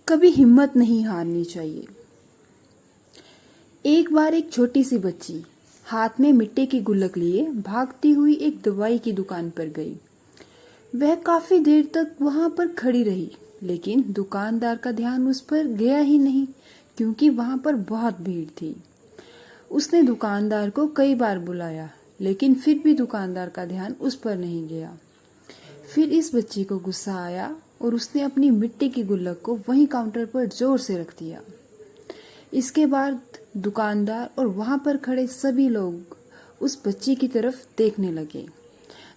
कभी हिम्मत नहीं हारनी चाहिए। एक बार एक छोटी सी बच्ची हाथ में मिट्टी की गुल्लक लिए भागती हुई एक दवाई की दुकान पर गई। वह काफी देर तक वहां पर खड़ी रही, लेकिन दुकानदार का ध्यान उस पर गया ही नहीं, क्योंकि वहां पर बहुत भीड़ थी। उसने दुकानदार को कई बार बुलाया, लेकिन फिर भी दुकानदार का ध्यान उस पर नहीं गया। फिर इस बच्ची को गुस्सा आया और उसने अपनी मिट्टी की गुल्लक को वहीं काउंटर पर जोर से रख दिया। इसके बाद दुकानदार और वहां पर खड़े सभी लोग उस बच्ची की तरफ देखने लगे।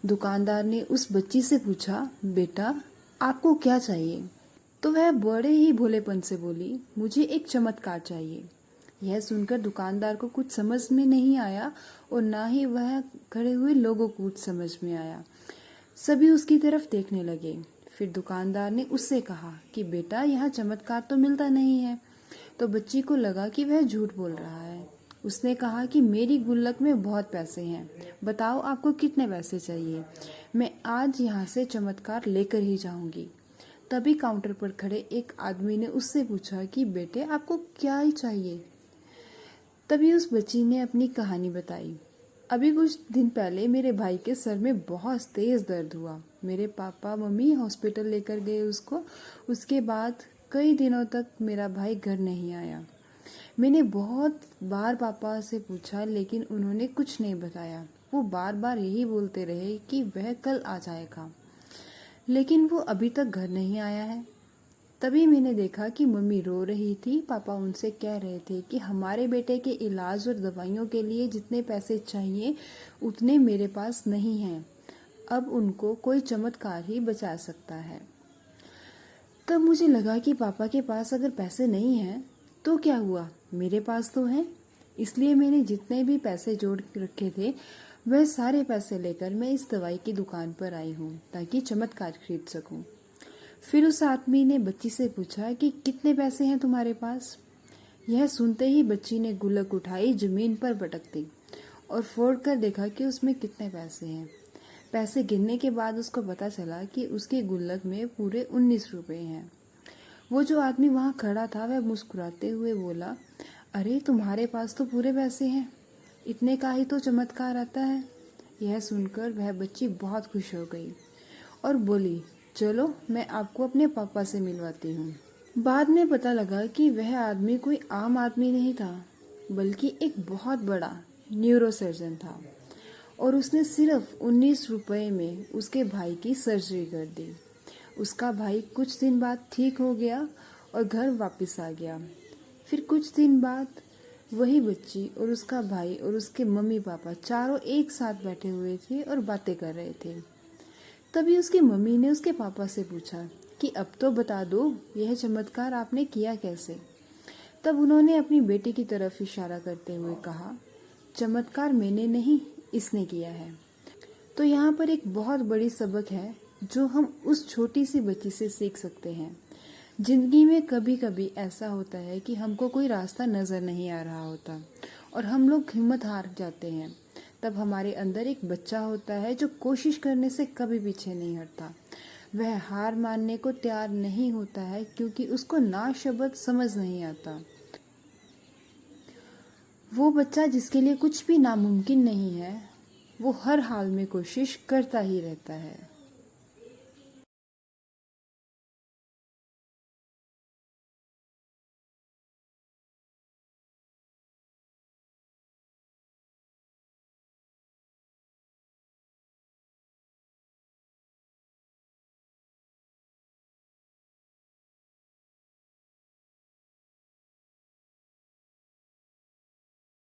दुकानदार ने उस बच्ची से पूछा, बेटा आपको क्या चाहिए? तो वह बड़े ही भोलेपन से बोली, मुझे एक चमत्कार चाहिए। यह सुनकर दुकानदार को कुछ समझ में नहीं आया और ना ही वह खड़े हुए लोगों को कुछ समझ में आया। सभी उसकी तरफ देखने लगे। फिर दुकानदार ने उससे कहा कि बेटा यहाँ चमत्कार तो मिलता नहीं है। तो बच्ची को लगा कि वह झूठ बोल रहा है। उसने कहा कि मेरी गुल्लक में बहुत पैसे हैं, बताओ आपको कितने पैसे चाहिए, मैं आज यहाँ से चमत्कार लेकर ही जाऊंगी। तभी काउंटर पर खड़े एक आदमी ने उससे पूछा कि बेटे आपको क्या ही चाहिए। तभी उस बच्ची ने अपनी कहानी बताई। अभी कुछ दिन पहले मेरे भाई के सर में बहुत तेज दर्द हुआ। मेरे पापा मम्मी हॉस्पिटल लेकर गए उसको। उसके बाद कई दिनों तक मेरा भाई घर नहीं आया। मैंने बहुत बार पापा से पूछा, लेकिन उन्होंने कुछ नहीं बताया। वो बार बार यही बोलते रहे कि वह कल आ जाएगा, लेकिन वो अभी तक घर नहीं आया है। तभी मैंने देखा कि मम्मी रो रही थी। पापा उनसे कह रहे थे कि हमारे बेटे के इलाज और दवाइयों के लिए जितने पैसे चाहिए उतने मेरे पास नहीं हैं। अब उनको कोई चमत्कार ही बचा सकता है। तब मुझे लगा कि पापा के पास अगर पैसे नहीं हैं तो क्या हुआ, मेरे पास तो हैं। इसलिए मैंने जितने भी पैसे जोड़ रखे थे वह सारे पैसे लेकर मैं इस दवाई की दुकान पर आई हूँ ताकि चमत्कार खरीद सकूँ। फिर उस आदमी ने बच्ची से पूछा कि कितने पैसे हैं तुम्हारे पास। यह सुनते ही बच्ची ने गुल्लक उठाई, जमीन पर पटक दी और फोड़ कर देखा कि उसमें कितने पैसे हैं। पैसे गिनने के बाद उसको पता चला कि उसकी गुल्लक में पूरे 19 रुपए हैं। वो जो आदमी वहाँ खड़ा था वह मुस्कुराते हुए बोला, अरे तुम्हारे पास तो पूरे पैसे हैं, इतने का ही तो चमत्कार आता है। यह सुनकर वह बच्ची बहुत खुश हो गई और बोली, चलो मैं आपको अपने पापा से मिलवाती हूँ। बाद में पता लगा कि वह आदमी कोई आम आदमी नहीं था, बल्कि एक बहुत बड़ा न्यूरोसर्जन था और उसने सिर्फ 19 रुपए में उसके भाई की सर्जरी कर दी। उसका भाई कुछ दिन बाद ठीक हो गया और घर वापस आ गया। फिर कुछ दिन बाद वही बच्ची और उसका भाई और उसके मम्मी पापा चारों एक साथ बैठे हुए थे और बातें कर रहे थे। तभी उसकी मम्मी ने उसके पापा से पूछा कि अब तो बता दो, यह चमत्कार आपने किया कैसे। तब उन्होंने अपनी बेटी की तरफ इशारा करते हुए कहा, चमत्कार मैंने नहीं, इसने किया है। तो यहाँ पर एक बहुत बड़ी सबक है जो हम उस छोटी सी बच्ची से सीख सकते हैं। जिंदगी में कभी कभी ऐसा होता है कि हमको कोई रास्ता नजर नहीं आ रहा होता और हम लोग हिम्मत हार जाते हैं। तब हमारे अंदर एक बच्चा होता है जो कोशिश करने से कभी पीछे नहीं हटता। वह हार मानने को तैयार नहीं होता है क्योंकि उसको ना शब्द समझ नहीं आता। वो बच्चा जिसके लिए कुछ भी नामुमकिन नहीं है, वो हर हाल में कोशिश करता ही रहता है।